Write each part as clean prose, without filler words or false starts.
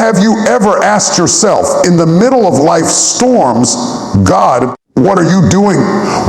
Have you ever asked yourself, in the middle of life's storms, God, what are you doing?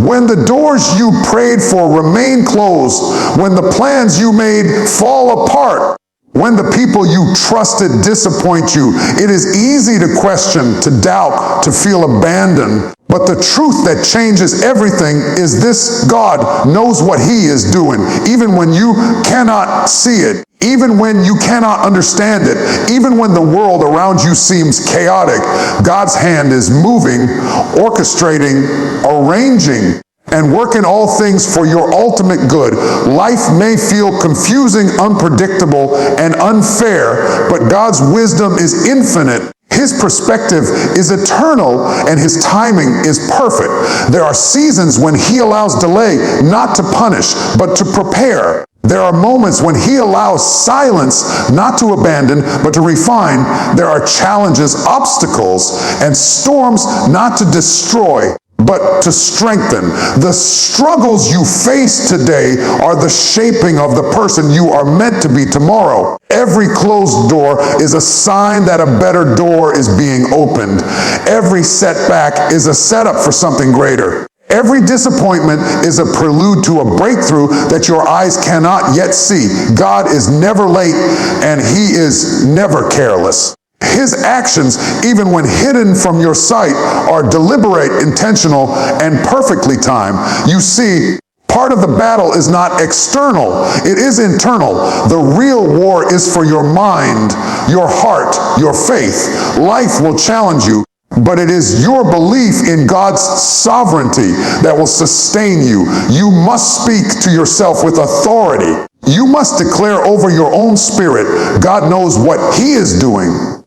When the doors you prayed for remain closed, when the plans you made fall apart, when the people you trusted disappoint you, it is easy to question, to doubt, to feel abandoned. But the truth that changes everything is this: God knows what He is doing, even when you cannot see it, even when you cannot understand it, even when the world around you seems chaotic. God's hand is moving, orchestrating, arranging, and working all things for your ultimate good. Life may feel confusing, unpredictable, and unfair, but God's wisdom is infinite. His perspective is eternal, and His timing is perfect. There are seasons when He allows delay, not to punish, but to prepare. There are moments when He allows silence, not to abandon, but to refine. There are challenges, obstacles, and storms, not to destroy, but to strengthen. The struggles you face today are the shaping of the person you are meant to be tomorrow. Every closed door is a sign that a better door is being opened. Every setback is a setup for something greater. Every disappointment is a prelude to a breakthrough that your eyes cannot yet see. God is never late, and He is never careless. His actions, even when hidden from your sight, are deliberate, intentional, and perfectly timed. You see, part of the battle is not external, it is internal. The real war is for your mind, your heart, your faith. Life will challenge you, but it is your belief in God's sovereignty that will sustain you. You must speak to yourself with authority. You must declare over your own spirit, God knows what He is doing.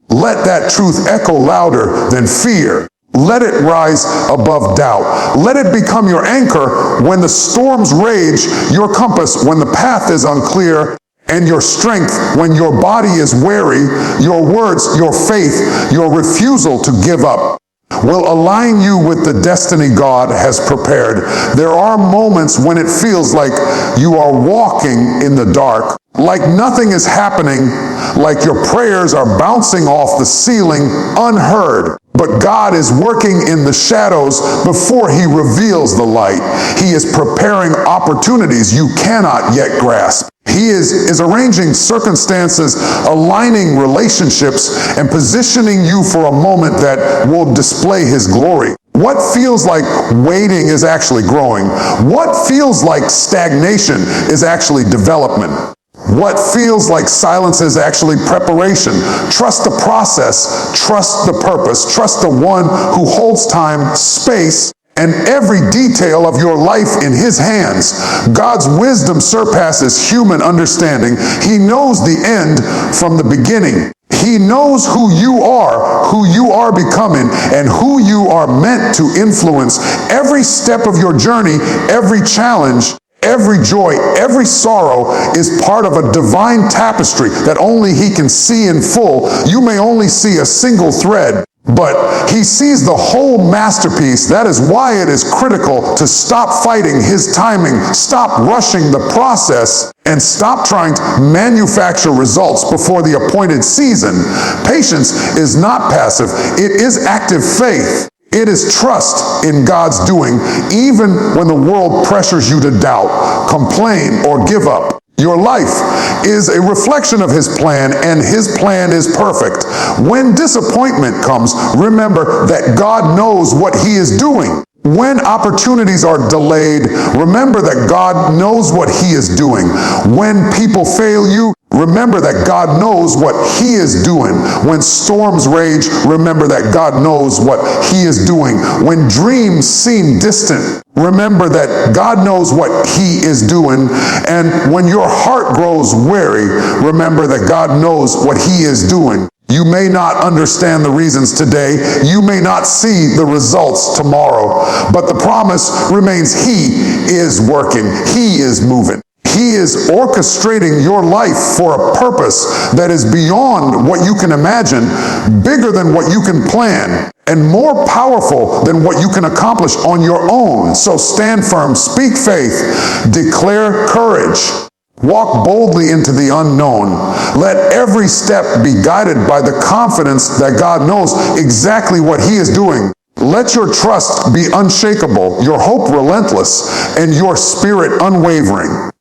Let that truth echo louder than fear. Let it rise above doubt. Let it become your anchor when the storms rage, your compass when the path is unclear, and your strength when your body is weary. Your words, your faith, your refusal to give up will align you with the destiny God has prepared. There are moments when it feels like you are walking in the dark, like nothing is happening, like your prayers are bouncing off the ceiling unheard. But God is working in the shadows before He reveals the light. He is preparing opportunities you cannot yet grasp. He is arranging circumstances, aligning relationships, and positioning you for a moment that will display His glory. What feels like waiting is actually growing. What feels like stagnation is actually development. What feels like silence is actually preparation. Trust the process, trust the purpose, trust the one who holds time, space, and every detail of your life in His hands. God's wisdom surpasses human understanding. He knows the end from the beginning. He knows who you are becoming, and who you are meant to influence. Every step of your journey, every challenge, every joy, every sorrow is part of a divine tapestry that only He can see in full. You may only see a single thread, but He sees the whole masterpiece. That is why it is critical to stop fighting His timing, stop rushing the process, and stop trying to manufacture results before the appointed season. Patience is not passive, it is active faith. It is trust in God's doing, even when the world pressures you to doubt, complain, or give up. Your life is a reflection of His plan, and His plan is perfect. When disappointment comes, remember that God knows what He is doing. When opportunities are delayed, remember that God knows what He is doing. When people fail you, remember that God knows what He is doing. When storms rage, remember that God knows what He is doing. When dreams seem distant, remember that God knows what He is doing. And when your heart grows weary, remember that God knows what He is doing. You may not understand the reasons today. You may not see the results tomorrow. But the promise remains: He is working. He is moving. He is orchestrating your life for a purpose that is beyond what you can imagine, bigger than what you can plan, and more powerful than what you can accomplish on your own. So stand firm, speak faith, declare courage, Walk boldly into the unknown. Let every step be guided by the confidence that God knows exactly what He is doing. Let your trust be unshakable, your hope relentless, and your spirit unwavering.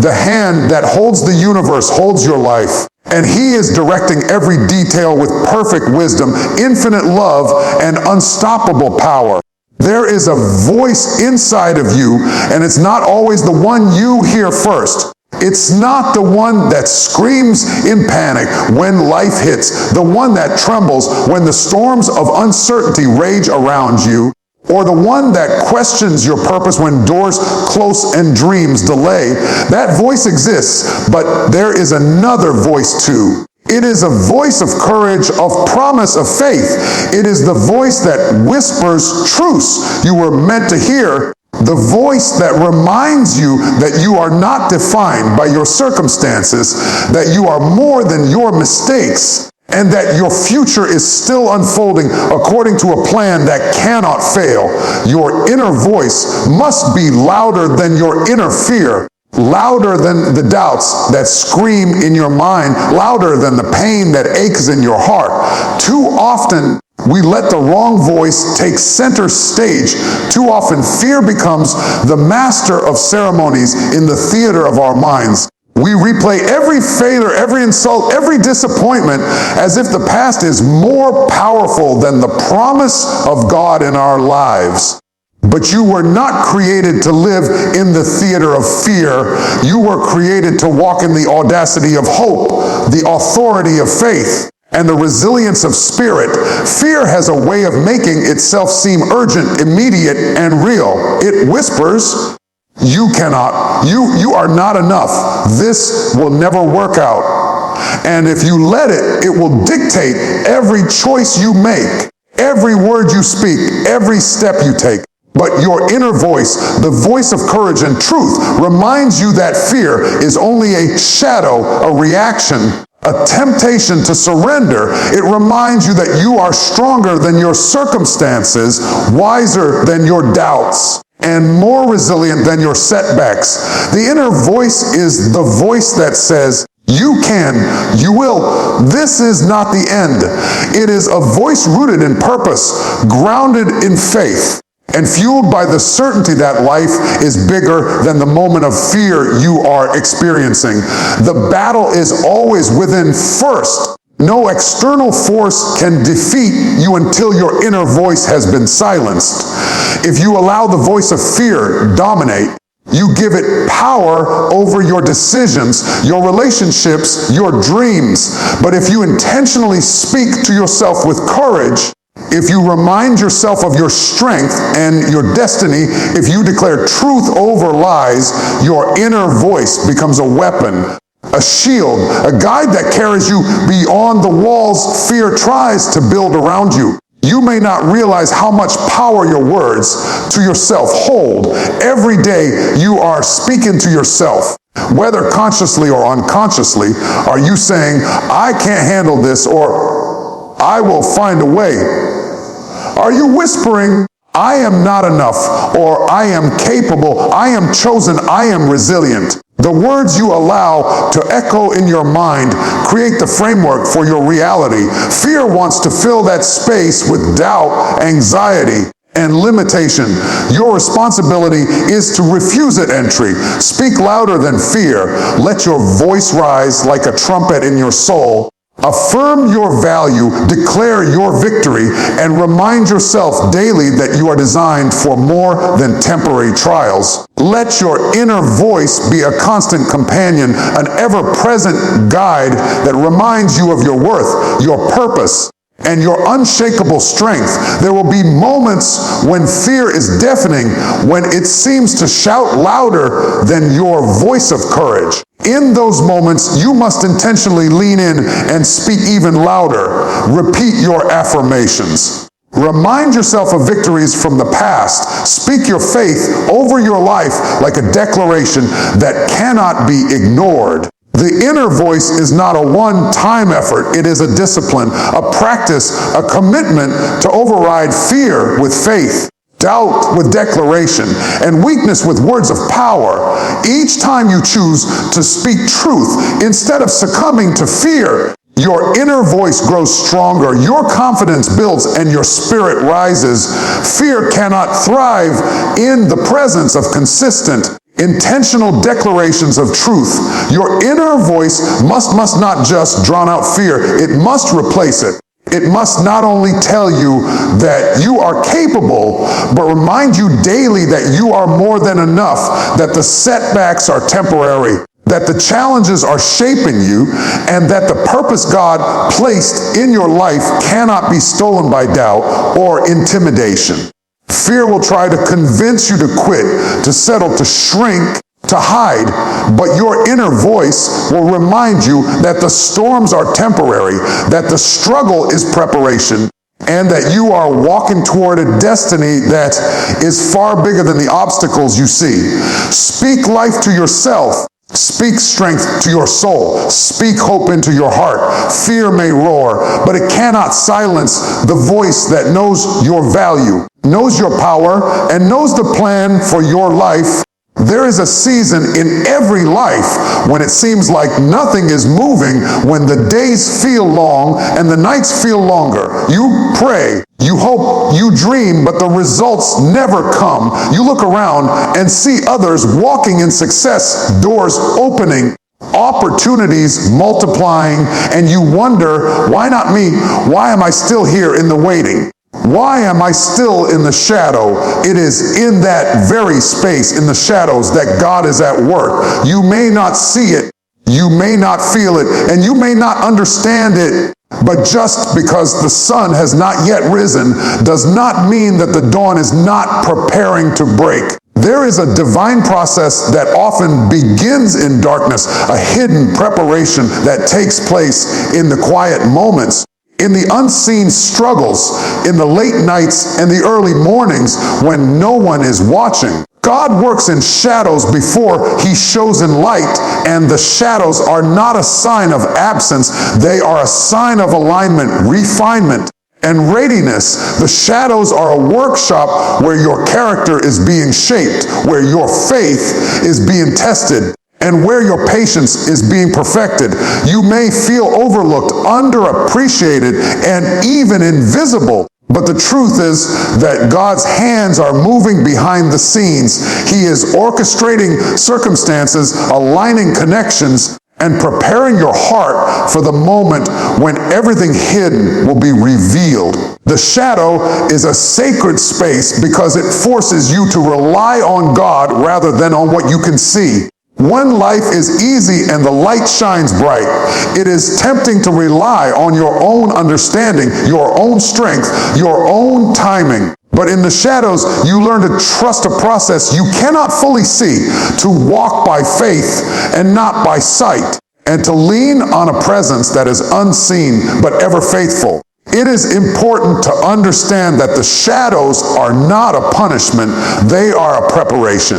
The hand that holds the universe holds your life, and He is directing every detail with perfect wisdom, infinite love, and unstoppable power. There is a voice inside of you, and it's not always the one you hear first. It's not the one that screams in panic when life hits, the one that trembles when the storms of uncertainty rage around you, or the one that questions your purpose when doors close and dreams delay. That voice exists, but there is another voice too. It is a voice of courage, of promise, of faith. It is the voice that whispers truths you were meant to hear. The voice that reminds you that you are not defined by your circumstances, that you are more than your mistakes, and that your future is still unfolding according to a plan that cannot fail. Your inner voice must be louder than your inner fear, louder than the doubts that scream in your mind, louder than the pain that aches in your heart. Too often, we let the wrong voice take center stage. Too often, fear becomes the master of ceremonies in the theater of our minds. We replay every failure, every insult, every disappointment as if the past is more powerful than the promise of God in our lives. But you were not created to live in the theater of fear. You were created to walk in the audacity of hope, the authority of faith, and the resilience of spirit. Fear has a way of making itself seem urgent, immediate, and real. It whispers, you cannot, you are not enough. This will never work out. And if you let it, it will dictate every choice you make, every word you speak, every step you take. But your inner voice, the voice of courage and truth, reminds you that fear is only a shadow, a reaction, a temptation to surrender. It reminds you that you are stronger than your circumstances, wiser than your doubts, and more resilient than your setbacks. The inner voice is the voice that says, you can, you will. This is not the end. It is a voice rooted in purpose, grounded in faith, and fueled by the certainty that life is bigger than the moment of fear you are experiencing. The battle is always within first. No external force can defeat you until your inner voice has been silenced. If you allow the voice of fear dominate, you give it power over your decisions, your relationships, your dreams. But if you intentionally speak to yourself with courage, if you remind yourself of your strength and your destiny, if you declare truth over lies, your inner voice becomes a weapon, a shield, a guide that carries you beyond the walls fear tries to build around you. You may not realize how much power your words to yourself hold. Every day you are speaking to yourself, whether consciously or unconsciously. Are you saying, I can't handle this, or I will find a way? Are you whispering, I am not enough, or I am capable, I am chosen, I am resilient? The words you allow to echo in your mind create the framework for your reality. Fear wants to fill that space with doubt, anxiety, and limitation. Your responsibility is to refuse it entry. Speak louder than fear. Let your voice rise like a trumpet in your soul. Affirm your value, declare your victory, and remind yourself daily that you are designed for more than temporary trials. Let your inner voice be a constant companion, an ever-present guide that reminds you of your worth, your purpose, and your unshakable strength. There will be moments when fear is deafening, when it seems to shout louder than your voice of courage. In those moments, you must intentionally lean in and speak even louder. Repeat your affirmations. Remind yourself of victories from the past. Speak your faith over your life like a declaration that cannot be ignored. The inner voice is not a one-time effort. It is a discipline, a practice, a commitment to override fear with faith, doubt with declaration, and weakness with words of power. Each time you choose to speak truth instead of succumbing to fear, your inner voice grows stronger, your confidence builds, and your spirit rises. Fear cannot thrive in the presence of consistent, intentional declarations of truth. Your inner voice must not just drown out fear, it must replace it. It must not only tell you that you are capable, but remind you daily that you are more than enough, that the setbacks are temporary, that the challenges are shaping you, and that the purpose God placed in your life cannot be stolen by doubt or intimidation. Fear will try to convince you to quit, to settle, to shrink, to hide, but your inner voice will remind you that the storms are temporary, that the struggle is preparation, and that you are walking toward a destiny that is far bigger than the obstacles you see. Speak life to yourself. Speak strength to your soul. Speak hope into your heart. Fear may roar, but it cannot silence the voice that knows your value, knows your power, and knows the plan for your life. There is a season in every life when it seems like nothing is moving, when the days feel long and the nights feel longer. You pray, you hope, you dream, but the results never come. You look around and see others walking in success, doors opening, opportunities multiplying, and you wonder, why not me? Why am I still here in the waiting? Why am I still in the shadow? It is in that very space, in the shadows, that God is at work. You may not see it, you may not feel it, and you may not understand it, but just because the sun has not yet risen does not mean that the dawn is not preparing to break. There is a divine process that often begins in darkness, a hidden preparation that takes place in the quiet moments, in the unseen struggles, in the late nights and the early mornings when no one is watching. God works in shadows before he shows in light, and the shadows are not a sign of absence. They are a sign of alignment, refinement, and readiness. The shadows are a workshop where your character is being shaped, where your faith is being tested, and where your patience is being perfected. You may feel overlooked, underappreciated, and even invisible. But the truth is that God's hands are moving behind the scenes. He is orchestrating circumstances, aligning connections, and preparing your heart for the moment when everything hidden will be revealed. The shadow is a sacred space because it forces you to rely on God rather than on what you can see. When life is easy and the light shines bright, it is tempting to rely on your own understanding, your own strength, your own timing. But in the shadows, you learn to trust a process you cannot fully see, to walk by faith and not by sight, and to lean on a presence that is unseen but ever faithful. It is important to understand that the shadows are not a punishment, they are a preparation.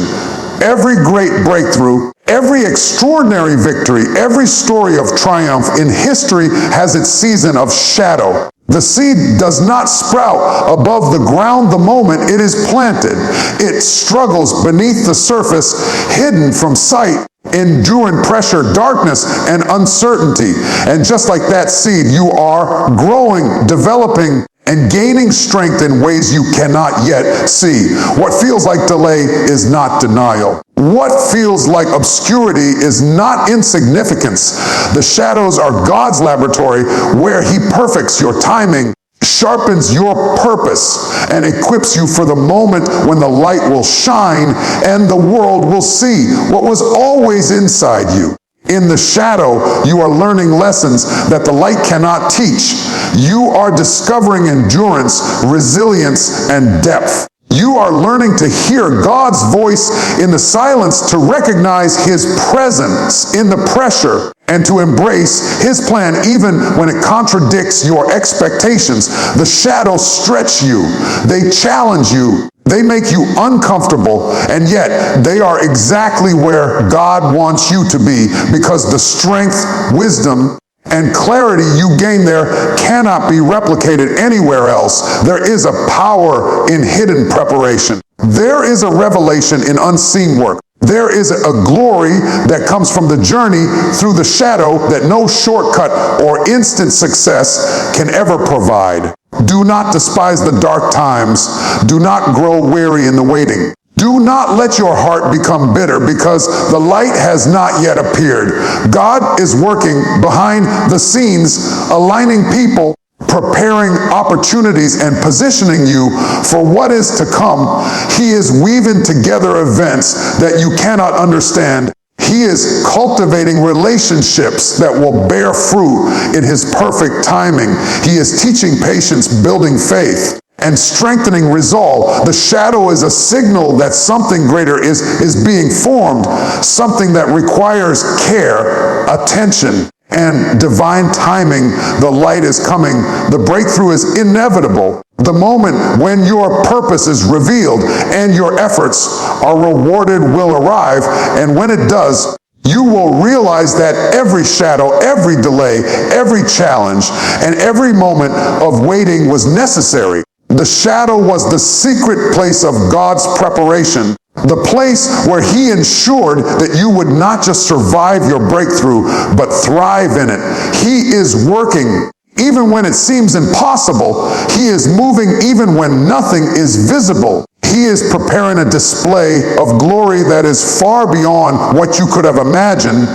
Every great breakthrough, every extraordinary victory, every story of triumph in history has its season of shadow. The seed does not sprout above the ground the moment it is planted. It struggles beneath the surface, hidden from sight, enduring pressure, darkness, and uncertainty. And just like that seed, you are growing, developing, and gaining strength in ways you cannot yet see. What feels like delay is not denial. What feels like obscurity is not insignificance. The shadows are God's laboratory where he perfects your timing, sharpens your purpose, and equips you for the moment when the light will shine and the world will see what was always inside you. In the shadow, you are learning lessons that the light cannot teach. You are discovering endurance, resilience, and depth. You are learning to hear God's voice in the silence, to recognize his presence in the pressure, and to embrace his plan even when it contradicts your expectations. The shadows stretch you. They challenge you. They make you uncomfortable, and yet they are exactly where God wants you to be, because the strength, wisdom, And clarity you gain there cannot be replicated anywhere else. There is a power in hidden preparation. There is a revelation in unseen work. There is a glory that comes from the journey through the shadow that no shortcut or instant success can ever provide. Do not despise the dark times. Do not grow weary in the waiting. Do not let your heart become bitter because the light has not yet appeared. God is working behind the scenes, aligning people, preparing opportunities, and positioning you for what is to come. He is weaving together events that you cannot understand. He is cultivating relationships that will bear fruit in His perfect timing. He is teaching patience, building faith, and strengthening resolve. The shadow is a signal that something greater is being formed, something that requires care, attention, and divine timing. The light is coming. The breakthrough is inevitable. The moment when your purpose is revealed and your efforts are rewarded will arrive, and when it does, you will realize that every shadow, every delay, every challenge, and every moment of waiting was necessary. The shadow was the secret place of God's preparation, the place where He ensured that you would not just survive your breakthrough, but thrive in it. He is working even when it seems impossible. He is moving even when nothing is visible. He is preparing a display of glory that is far beyond what you could have imagined.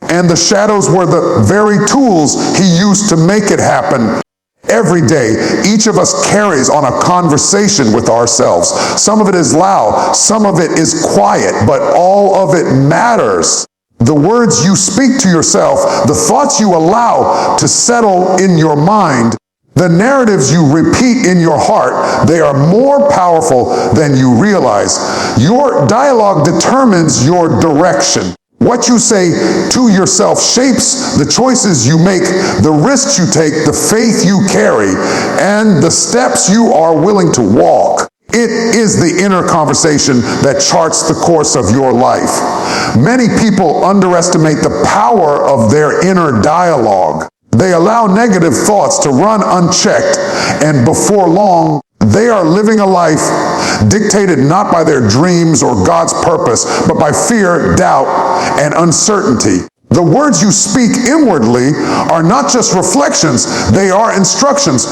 And the shadows were the very tools He used to make it happen. Every day, each of us carries on a conversation with ourselves. Some of it is loud, some of it is quiet, but all of it matters. The words you speak to yourself, the thoughts you allow to settle in your mind, the narratives you repeat in your heart, they are more powerful than you realize. Your dialogue determines your direction. What you say to yourself shapes the choices you make, the risks you take, the faith you carry, and the steps you are willing to walk. It is the inner conversation that charts the course of your life. Many people underestimate the power of their inner dialogue. They allow negative thoughts to run unchecked, and before long, they are living a life dictated not by their dreams or God's purpose, but by fear, doubt, and uncertainty. The words you speak inwardly are not just reflections, they are instructions.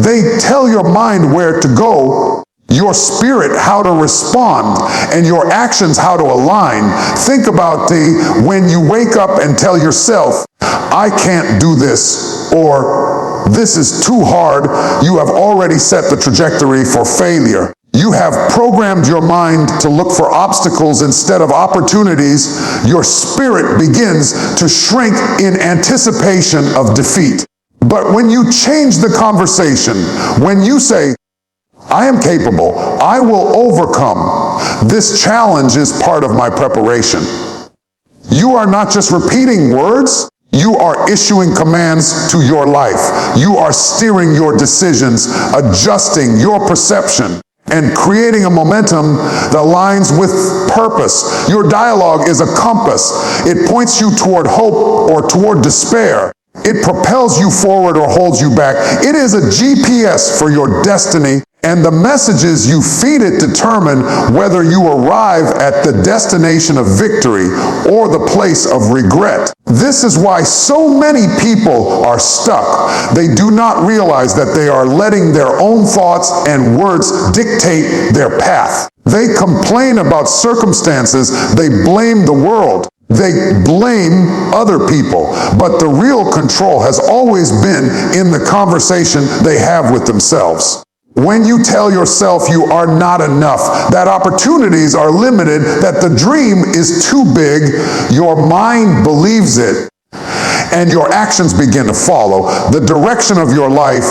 They tell your mind where to go, your spirit how to respond, and your actions how to align. Think about when you wake up and tell yourself, I can't do this, or this is too hard. You have already set the trajectory for failure. You have programmed your mind to look for obstacles instead of opportunities. Your spirit begins to shrink in anticipation of defeat. But when you change the conversation, when you say, I am capable, I will overcome, this challenge is part of my preparation. You are not just repeating words, you are issuing commands to your life. You are steering your decisions, adjusting your perception, and creating a momentum that aligns with purpose. Your dialogue is a compass. It points you toward hope or toward despair. It propels you forward or holds you back. It is a GPS for your destiny, and the messages you feed it determine whether you arrive at the destination of victory or the place of regret. This is why so many people are stuck. They do not realize that they are letting their own thoughts and words dictate their path. They complain about circumstances. They blame the world. They blame other people. But the real control has always been in the conversation they have with themselves. When you tell yourself you are not enough, that opportunities are limited, that the dream is too big, your mind believes it, and your actions begin to follow. The direction of your life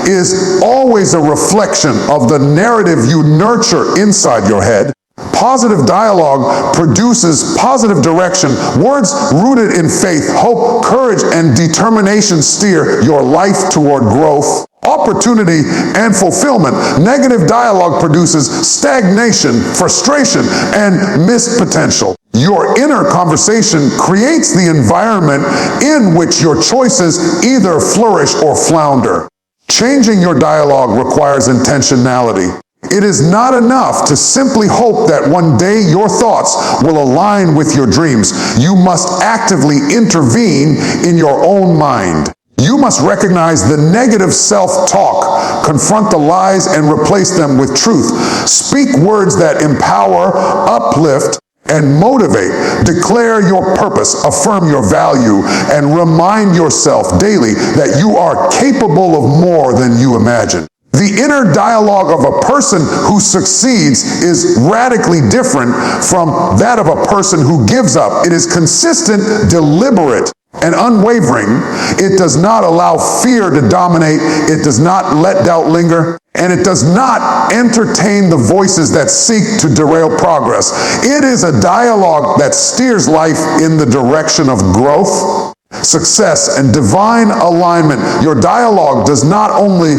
is always a reflection of the narrative you nurture inside your head. Positive dialogue produces positive direction. Words rooted in faith, hope, courage, and determination steer your life toward growth, opportunity, and fulfillment. Negative dialogue produces stagnation, frustration, and missed potential. Your inner conversation creates the environment in which your choices either flourish or flounder. Changing your dialogue requires intentionality. It is not enough to simply hope that one day your thoughts will align with your dreams. You must actively intervene in your own mind. You must recognize the negative self-talk, confront the lies, and replace them with truth. Speak words that empower, uplift, and motivate. Declare your purpose, affirm your value, and remind yourself daily that you are capable of more than you imagine. The inner dialogue of a person who succeeds is radically different from that of a person who gives up. It is consistent, deliberate, and unwavering. It does not allow fear to dominate. It does not let doubt linger. And it does not entertain the voices that seek to derail progress. It is a dialogue that steers life in the direction of growth, success, and divine alignment. Your dialogue does not only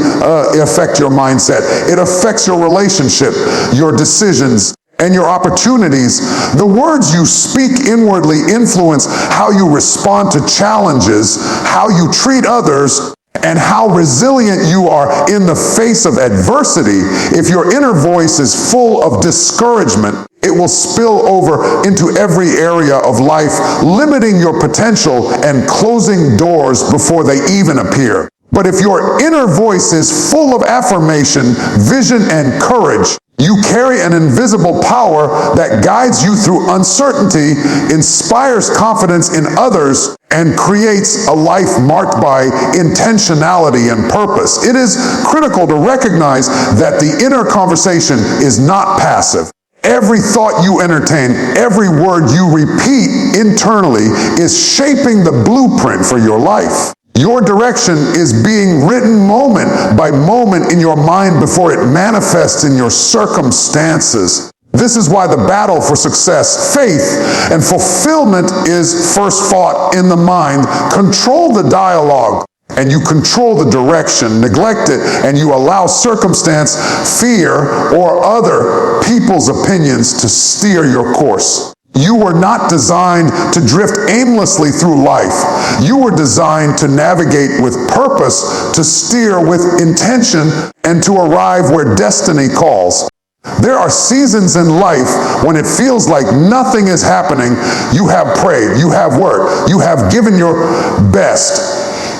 affect your mindset, it affects your relationship, your decisions, and your opportunities. The words you speak inwardly influence how you respond to challenges, how you treat others, and how resilient you are in the face of adversity. If your inner voice is full of discouragement, it will spill over into every area of life, limiting your potential and closing doors before they even appear. But if your inner voice is full of affirmation, vision, and courage, you carry an invisible power that guides you through uncertainty, inspires confidence in others, and creates a life marked by intentionality and purpose. It is critical to recognize that the inner conversation is not passive. Every thought you entertain, every word you repeat internally is shaping the blueprint for your life. Your direction is being written moment by moment in your mind before it manifests in your circumstances. This is why the battle for success, faith, and fulfillment is first fought in the mind. Control the dialogue, and you control the direction. Neglect it, and you allow circumstance, fear, or other people's opinions to steer your course. You were not designed to drift aimlessly through life. You were designed to navigate with purpose, to steer with intention, and to arrive where destiny calls. There are seasons in life when it feels like nothing is happening. You have prayed, you have worked, you have given your best.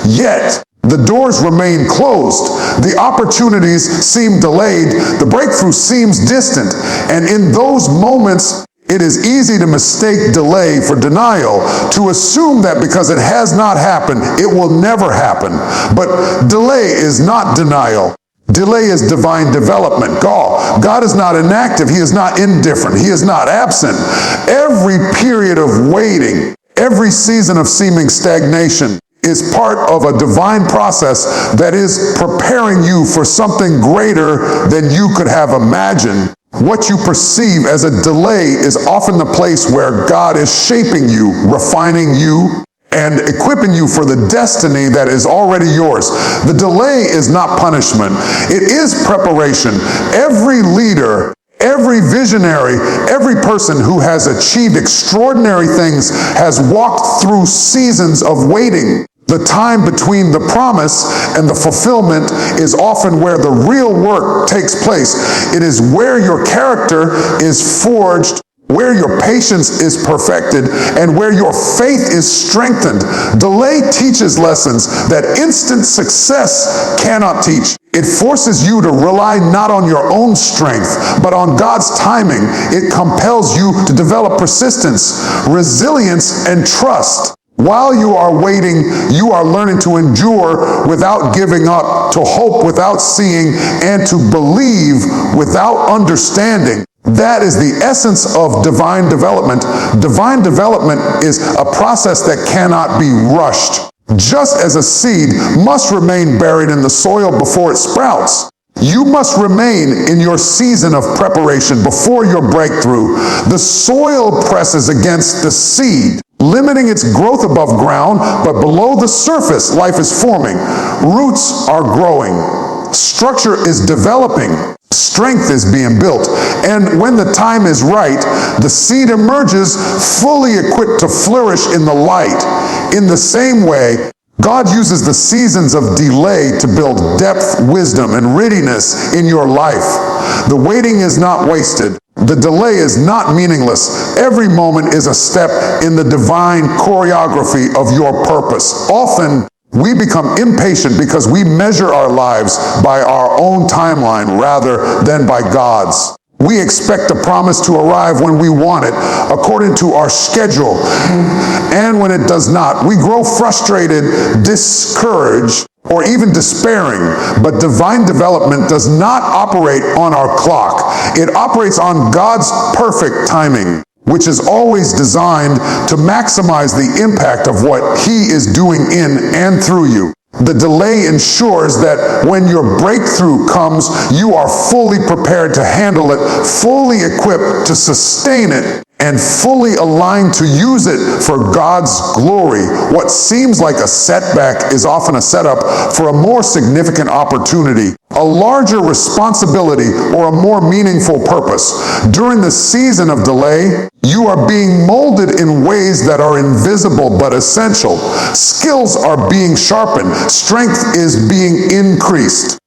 Yet, the doors remain closed. The opportunities seem delayed. The breakthrough seems distant. And in those moments, it is easy to mistake delay for denial, to assume that because it has not happened, it will never happen. But delay is not denial. Delay is divine development. God is not inactive. He is not indifferent. He is not absent. Every period of waiting, every season of seeming stagnation is part of a divine process that is preparing you for something greater than you could have imagined. What you perceive as a delay is often the place where God is shaping you, refining you, and equipping you for the destiny that is already yours. The delay is not punishment. It is preparation. Every leader, every visionary, every person who has achieved extraordinary things has walked through seasons of waiting. The time between the promise and the fulfillment is often where the real work takes place. It is where your character is forged, where your patience is perfected, and where your faith is strengthened. Delay teaches lessons that instant success cannot teach. It forces you to rely not on your own strength, but on God's timing. It compels you to develop persistence, resilience, and trust. While you are waiting, you are learning to endure without giving up, to hope without seeing, and to believe without understanding. That is the essence of divine development. Divine development is a process that cannot be rushed. Just as a seed must remain buried in the soil before it sprouts, you must remain in your season of preparation before your breakthrough. The soil presses against the seed, limiting its growth above ground, but below the surface, life is forming. Roots are growing. Structure is developing. Strength is being built. And when the time is right, the seed emerges fully equipped to flourish in the light. In the same way, God uses the seasons of delay to build depth, wisdom, and readiness in your life. The waiting is not wasted. The delay is not meaningless. Every moment is a step in the divine choreography of your purpose. Often, we become impatient because we measure our lives by our own timeline rather than by God's. We expect a promise to arrive when we want it, according to our schedule. And when it does not, we grow frustrated, discouraged, or even despairing. But divine development does not operate on our clock. It operates on God's perfect timing, which is always designed to maximize the impact of what He is doing in and through you. The delay ensures that when your breakthrough comes, you are fully prepared to handle it, fully equipped to sustain it, and fully aligned to use it for God's glory. What seems like a setback is often a setup for a more significant opportunity, a larger responsibility, or a more meaningful purpose. During the season of delay, you are being molded in ways that are invisible but essential. Skills are being sharpened. Strength is being increased.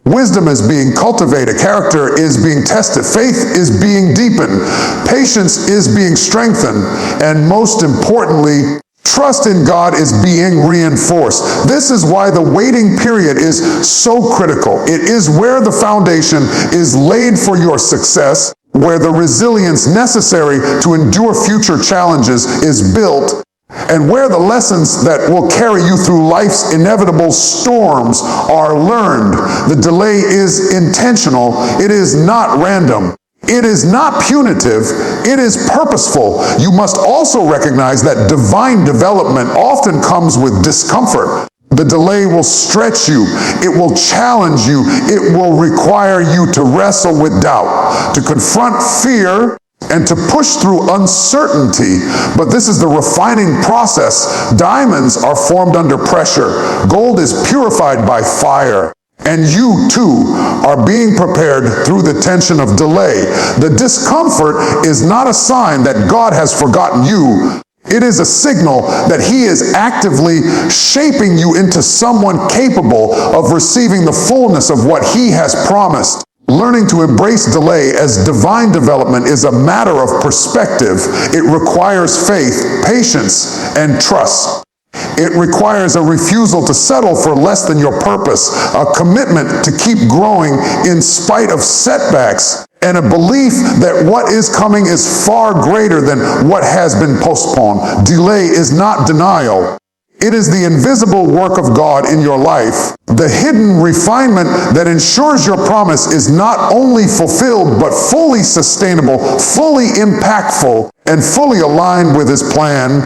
Wisdom is being cultivated. Character is being tested. Faith is being deepened. Patience is being strengthened. And most importantly, trust in God is being reinforced. This is why the waiting period is so critical. It is where the foundation is laid for your success, where the resilience necessary to endure future challenges is built, and where the lessons that will carry you through life's inevitable storms are learned. The delay is intentional. It is not random. It is not punitive. It is purposeful. You must also recognize that divine development often comes with discomfort. The delay will stretch you. It will challenge you. It will require you to wrestle with doubt, to confront fear, and to push through uncertainty. But this is the refining process. Diamonds are formed under pressure. Gold is purified by fire. And you, too, are being prepared through the tension of delay. The discomfort is not a sign that God has forgotten you. It is a signal that He is actively shaping you into someone capable of receiving the fullness of what He has promised. Learning to embrace delay as divine development is a matter of perspective. It requires faith, patience, and trust. It requires a refusal to settle for less than your purpose, a commitment to keep growing in spite of setbacks, and a belief that what is coming is far greater than what has been postponed. Delay is not denial. It is the invisible work of God in your life. The hidden refinement that ensures your promise is not only fulfilled, but fully sustainable, fully impactful, and fully aligned with His plan.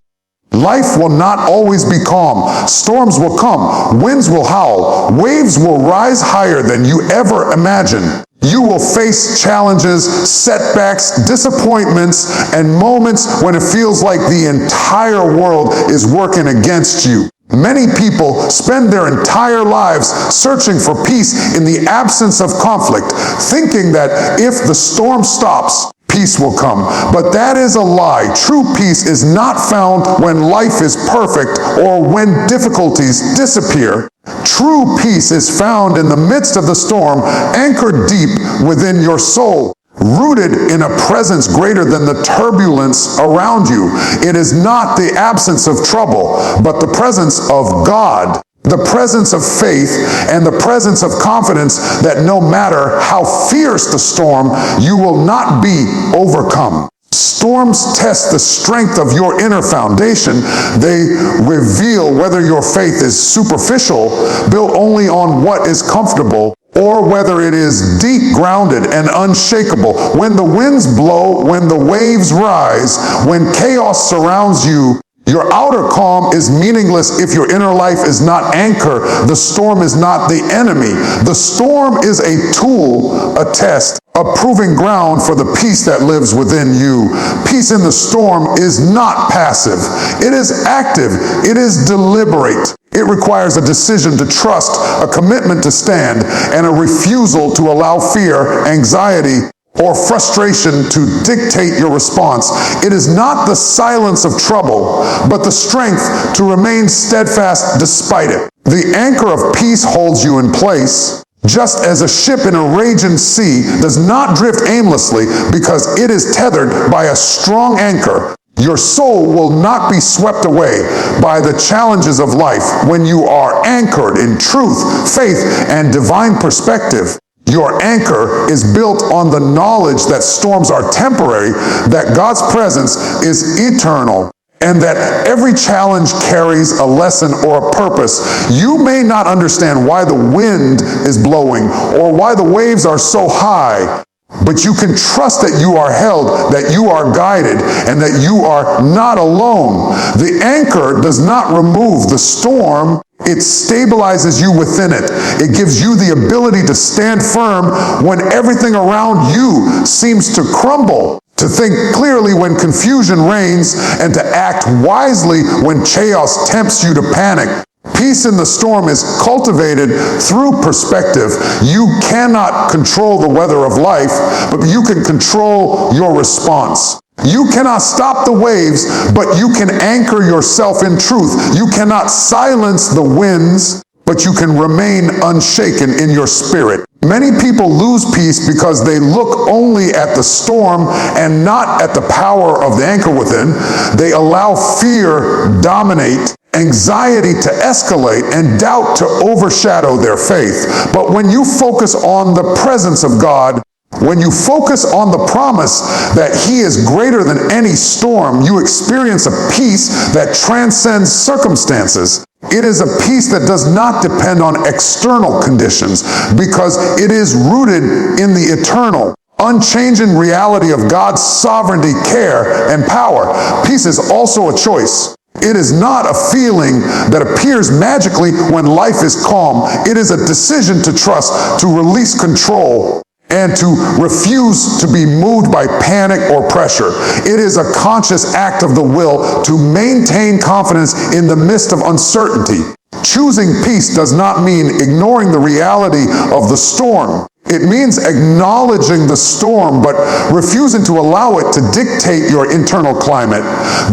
Life will not always be calm. Storms will come. Winds will howl. Waves will rise higher than you ever imagined. You will face challenges, setbacks, disappointments, and moments when it feels like the entire world is working against you. Many people spend their entire lives searching for peace in the absence of conflict, thinking that if the storm stops, peace will come. But that is a lie. True peace is not found when life is perfect or when difficulties disappear. True peace is found in the midst of the storm, anchored deep within your soul, rooted in a presence greater than the turbulence around you. It is not the absence of trouble, but the presence of God, the presence of faith, and the presence of confidence that no matter how fierce the storm, you will not be overcome. Storms test the strength of your inner foundation. They reveal whether your faith is superficial, built only on what is comfortable, or whether it is deep grounded and unshakable. When the winds blow, when the waves rise, when chaos surrounds you, your outer calm is meaningless if your inner life is not anchor. The storm is not the enemy. The storm is a tool, a test, a proving ground for the peace that lives within you. Peace in the storm is not passive. It is active. It is deliberate. It requires a decision to trust, a commitment to stand, and a refusal to allow fear, anxiety, or frustration to dictate your response. It is not the silence of trouble, but the strength to remain steadfast despite it. The anchor of peace holds you in place, just as a ship in a raging sea does not drift aimlessly because it is tethered by a strong anchor. Your soul will not be swept away by the challenges of life when you are anchored in truth, faith, and divine perspective. Your anchor is built on the knowledge that storms are temporary, that God's presence is eternal, and that every challenge carries a lesson or a purpose. You may not understand why the wind is blowing or why the waves are so high, but you can trust that you are held, that you are guided, and that you are not alone. The anchor does not remove the storm. It stabilizes you within it. It gives you the ability to stand firm when everything around you seems to crumble, to think clearly when confusion reigns, and to act wisely when chaos tempts you to panic. Peace in the storm is cultivated through perspective. You cannot control the weather of life, but you can control your response. You cannot stop the waves, but you can anchor yourself in truth. You cannot silence the winds, but you can remain unshaken in your spirit. Many people lose peace because they look only at the storm and not at the power of the anchor within. They allow fear dominate, anxiety to escalate, and doubt to overshadow their faith. But when you focus on the presence of God, when you focus on the promise that He is greater than any storm, you experience a peace that transcends circumstances. It is a peace that does not depend on external conditions because it is rooted in the eternal, unchanging reality of God's sovereignty, care, and power. Peace is also a choice. It is not a feeling that appears magically when life is calm. It is a decision to trust, to release control, and to refuse to be moved by panic or pressure. It is a conscious act of the will to maintain confidence in the midst of uncertainty. Choosing peace does not mean ignoring the reality of the storm. It means acknowledging the storm, but refusing to allow it to dictate your internal climate.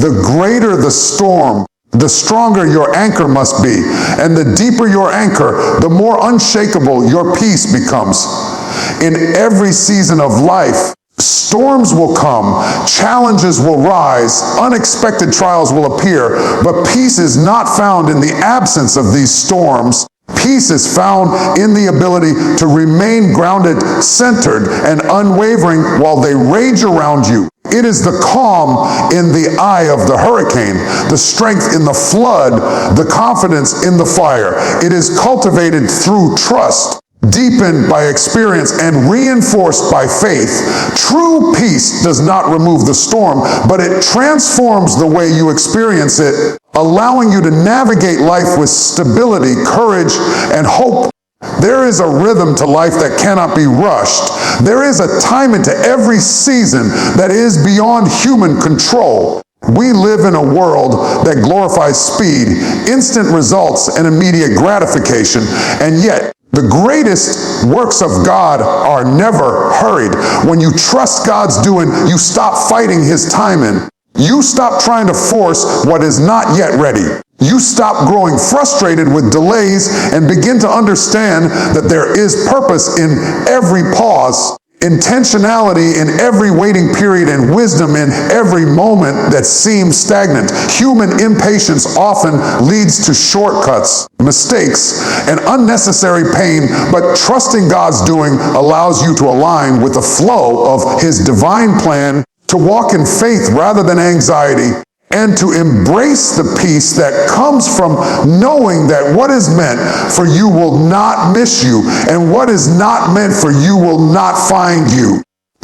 The greater the storm, the stronger your anchor must be. And the deeper your anchor, the more unshakable your peace becomes. In every season of life, storms will come, challenges will rise, unexpected trials will appear, but peace is not found in the absence of these storms. Peace is found in the ability to remain grounded, centered, and unwavering while they rage around you. It is the calm in the eye of the hurricane, the strength in the flood, the confidence in the fire. It is cultivated through trust, deepened by experience, and reinforced by faith. True peace does not remove the storm, but it transforms the way you experience it, allowing you to navigate life with stability, courage, and hope. There is a rhythm to life that cannot be rushed. There is a timing to every season that is beyond human control. We live in a world that glorifies speed, instant results, and immediate gratification, and yet the greatest works of God are never hurried. When you trust God's doing, you stop fighting His timing. You stop trying to force what is not yet ready. You stop growing frustrated with delays and begin to understand that there is purpose in every pause, intentionality in every waiting period, and wisdom in every moment that seems stagnant. Human impatience often leads to shortcuts, mistakes, and unnecessary pain, but trusting God's doing allows you to align with the flow of His divine plan, to walk in faith rather than anxiety, and to embrace the peace that comes from knowing that what is meant for you will not miss you, and what is not meant for you will not find you.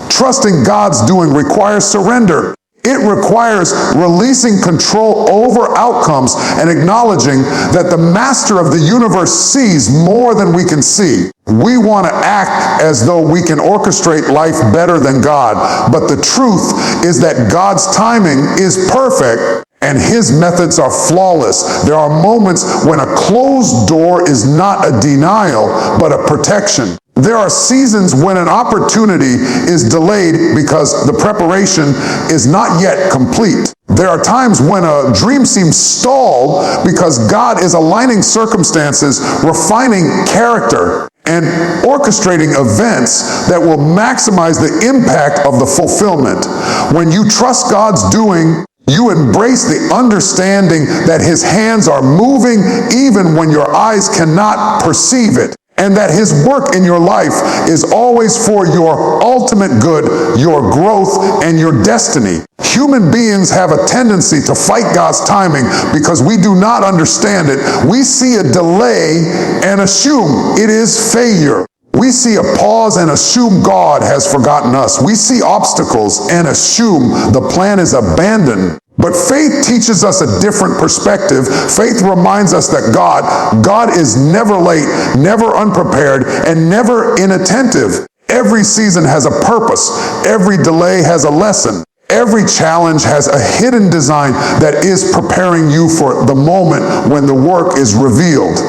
Trusting God's doing requires surrender. It requires releasing control over outcomes and acknowledging that the master of the universe sees more than we can see. We want to act as though we can orchestrate life better than God, but the truth is that God's timing is perfect, and his methods are flawless. There are moments when a closed door is not a denial, but a protection. There are seasons when an opportunity is delayed because the preparation is not yet complete. There are times when a dream seems stalled because God is aligning circumstances, refining character, and orchestrating events that will maximize the impact of the fulfillment. When you trust God's doing, you embrace the understanding that his hands are moving even when your eyes cannot perceive it, and that his work in your life is always for your ultimate good, your growth, and your destiny. Human beings have a tendency to fight God's timing because we do not understand it. We see a delay and assume it is failure. We see a pause and assume God has forgotten us. We see obstacles and assume the plan is abandoned. But faith teaches us a different perspective. Faith reminds us that God is never late, never unprepared, and never inattentive. Every season has a purpose. Every delay has a lesson. Every challenge has a hidden design that is preparing you for the moment when the work is revealed.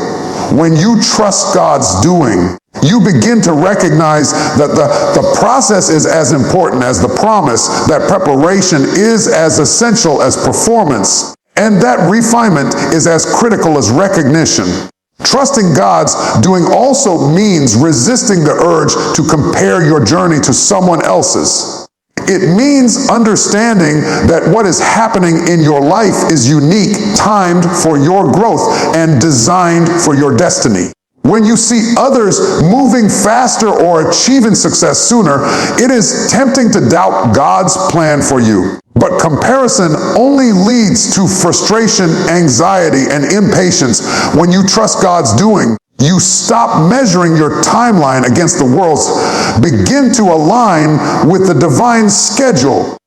When you trust God's doing, you begin to recognize that the process is as important as the promise, that preparation is as essential as performance, and that refinement is as critical as recognition. Trusting God's doing also means resisting the urge to compare your journey to someone else's. It means understanding that what is happening in your life is unique, timed for your growth, and designed for your destiny. When you see others moving faster or achieving success sooner, it is tempting to doubt God's plan for you. But comparison only leads to frustration, anxiety, and impatience. When you trust God's doing, you stop measuring your timeline against the world's. Begin to align with the divine schedule,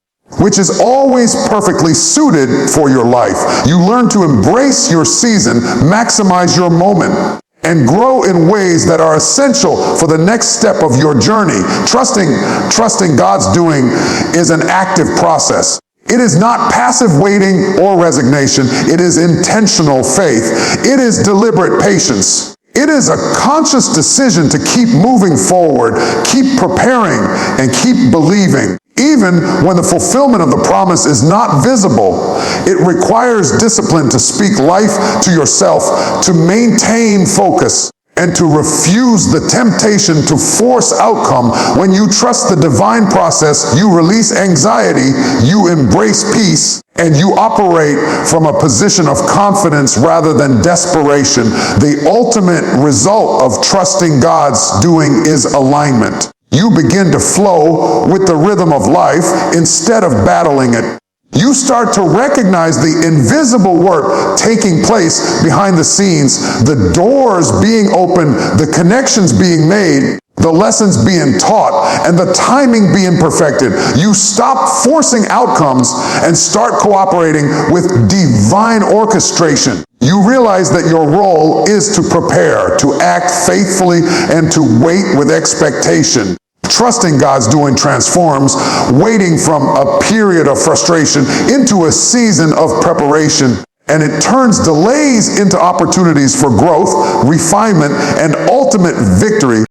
which is always perfectly suited for your life. You learn to embrace your season, maximize your moment, and grow in ways that are essential for the next step of your journey. Trusting God's doing is an active process. It is not passive waiting or resignation. It is intentional faith. It is deliberate patience. It is a conscious decision to keep moving forward, keep preparing, and keep believing. Even when the fulfillment of the promise is not visible, it requires discipline to speak life to yourself, to maintain focus, and to refuse the temptation to force outcome. When you trust the divine process, you release anxiety, you embrace peace, and you operate from a position of confidence rather than desperation. The ultimate result of trusting God's doing is alignment. You begin to flow with the rhythm of life instead of battling it. You start to recognize the invisible work taking place behind the scenes, the doors being opened, the connections being made, the lessons being taught, and the timing being perfected. You stop forcing outcomes and start cooperating with divine orchestration. You realize that your role is to prepare, to act faithfully, and to wait with expectation. Trusting God's doing transforms waiting from a period of frustration into a season of preparation, and it turns delays into opportunities for growth, refinement, and ultimate victory.